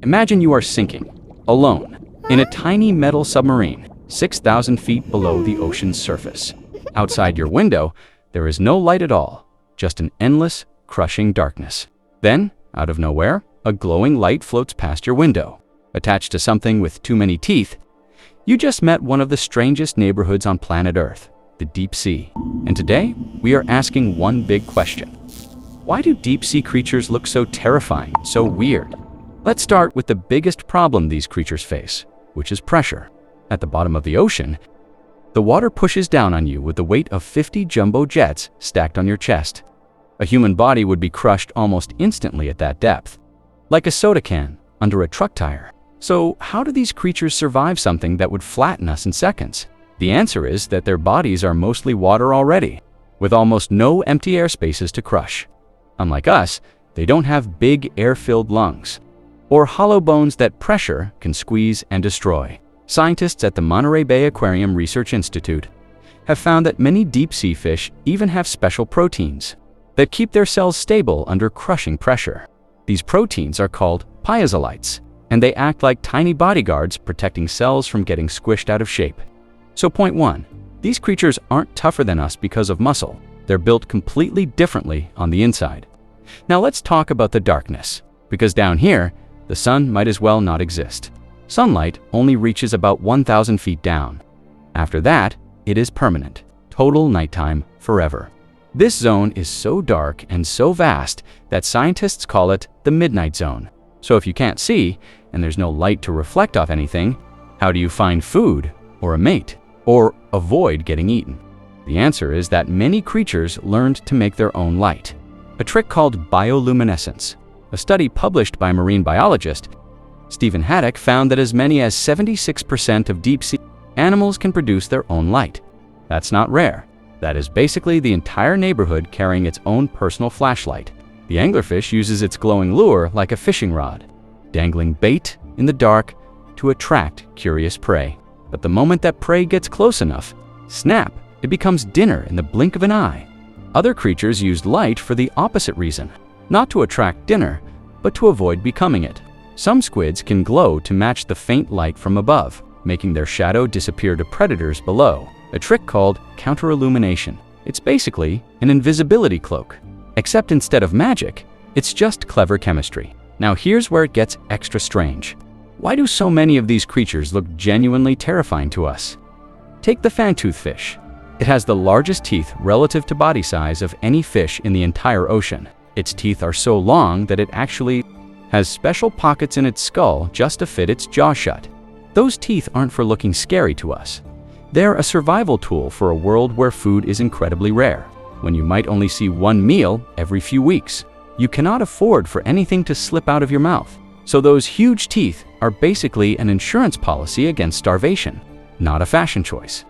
Imagine you are sinking, alone, in a tiny metal submarine, 6,000 feet below the ocean's surface. Outside your window, there is no light at all, just an endless, crushing darkness. Then, out of nowhere, a glowing light floats past your window. Attached to something with too many teeth, you just met one of the strangest neighborhoods on planet Earth, the deep sea. And today, we are asking one big question. Why do deep sea creatures look so terrifying, so weird? Let's start with the biggest problem these creatures face, which is pressure. At the bottom of the ocean, the water pushes down on you with the weight of 50 jumbo jets stacked on your chest. A human body would be crushed almost instantly at that depth, like a soda can under a truck tire. So how do these creatures survive something that would flatten us in seconds? The answer is that their bodies are mostly water already, with almost no empty air spaces to crush. Unlike us, they don't have big air-filled lungs, or hollow bones that pressure can squeeze and destroy. Scientists at the Monterey Bay Aquarium Research Institute have found that many deep-sea fish even have special proteins that keep their cells stable under crushing pressure. These proteins are called piazolytes, and they act like tiny bodyguards protecting cells from getting squished out of shape. So point one, these creatures aren't tougher than us because of muscle. They're built completely differently on the inside. Now let's talk about the darkness, because down here, the sun might as well not exist. Sunlight only reaches about 1,000 feet down. After that, it is permanent, total nighttime forever. This zone is so dark and so vast that scientists call it the midnight zone. So if you can't see, and there's no light to reflect off anything, how do you find food, or a mate, or avoid getting eaten? The answer is that many creatures learned to make their own light, a trick called bioluminescence. A study published by marine biologist Stephen Haddock found that as many as 76% of deep-sea animals can produce their own light. That's not rare. That is basically the entire neighborhood carrying its own personal flashlight. The anglerfish uses its glowing lure like a fishing rod, dangling bait in the dark to attract curious prey. But the moment that prey gets close enough, snap, it becomes dinner in the blink of an eye. Other creatures used light for the opposite reason, not to attract dinner, but to avoid becoming it. Some squids can glow to match the faint light from above, making their shadow disappear to predators below, a trick called counterillumination. It's basically an invisibility cloak, except instead of magic, it's just clever chemistry. Now here's where it gets extra strange. Why do so many of these creatures look genuinely terrifying to us? Take the fangtooth fish. It has the largest teeth relative to body size of any fish in the entire ocean. Its teeth are so long that it actually has special pockets in its skull just to fit its jaw shut. Those teeth aren't for looking scary to us. They're a survival tool for a world where food is incredibly rare, when you might only see one meal every few weeks. You cannot afford for anything to slip out of your mouth. So those huge teeth are basically an insurance policy against starvation, not a fashion choice.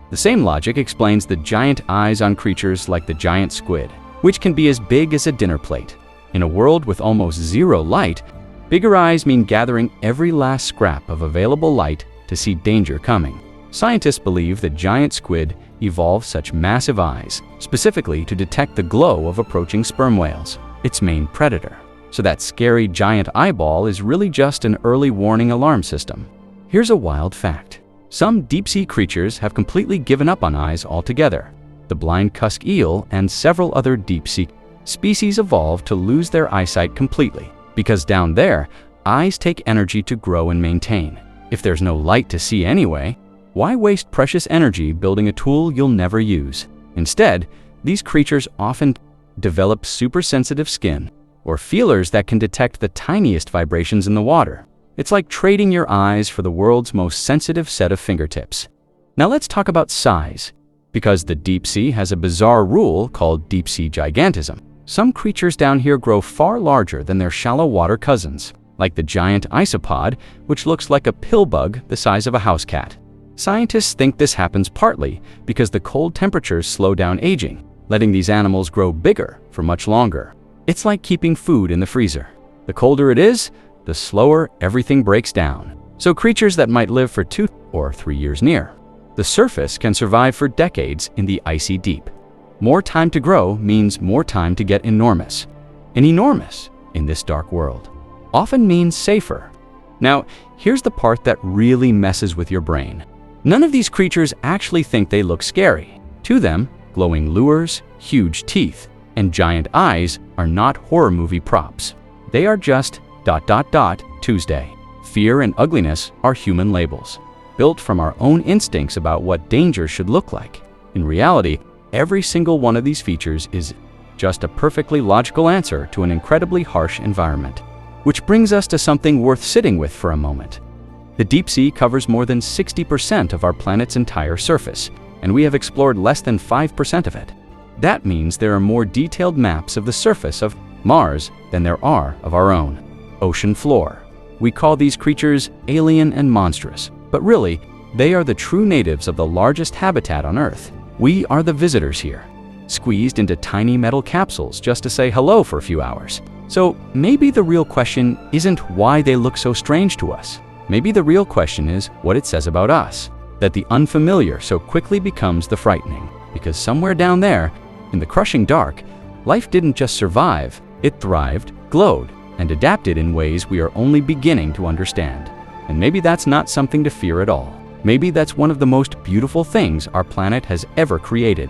The same logic explains the giant eyes on creatures like the giant squid, which can be as big as a dinner plate. In a world with almost zero light, bigger eyes mean gathering every last scrap of available light to see danger coming. Scientists believe that giant squid evolved such massive eyes specifically to detect the glow of approaching sperm whales, its main predator. So that scary giant eyeball is really just an early warning alarm system. Here's a wild fact. Some deep-sea creatures have completely given up on eyes altogether. The blind cusk eel and several other deep-sea species evolved to lose their eyesight completely, because down there, eyes take energy to grow and maintain. If there's no light to see anyway, why waste precious energy building a tool you'll never use? Instead, these creatures often develop super-sensitive skin, or feelers that can detect the tiniest vibrations in the water. It's like trading your eyes for the world's most sensitive set of fingertips. Now let's talk about size, because the deep sea has a bizarre rule called deep sea gigantism. Some creatures down here grow far larger than their shallow water cousins, like the giant isopod, which looks like a pill bug the size of a house cat. Scientists think this happens partly because the cold temperatures slow down aging, letting these animals grow bigger for much longer. It's like keeping food in the freezer. The colder it is, the slower everything breaks down. So creatures that might live for 2 or 3 years near the surface can survive for decades in the icy deep. More time to grow means more time to get enormous. And enormous, in this dark world, often means safer, Now, here's the part that really messes with your brain. None of these creatures actually think they look scary. To them, glowing lures, huge teeth, and giant eyes are not horror movie props. They are just ... Tuesday. Fear and ugliness are human labels, built from our own instincts about what danger should look like. In reality, every single one of these features is just a perfectly logical answer to an incredibly harsh environment. Which brings us to something worth sitting with for a moment. The deep sea covers more than 60% of our planet's entire surface, and we have explored less than 5% of it. That means there are more detailed maps of the surface of Mars than there are of our own ocean floor. We call these creatures alien and monstrous, but really, they are the true natives of the largest habitat on Earth. We are the visitors here, squeezed into tiny metal capsules just to say hello for a few hours. So maybe the real question isn't why they look so strange to us. Maybe the real question is what it says about us, that the unfamiliar so quickly becomes the frightening. Because somewhere down there, in the crushing dark, life didn't just survive, it thrived, glowed, and adapted in ways we are only beginning to understand. And maybe that's not something to fear at all. Maybe that's one of the most beautiful things our planet has ever created.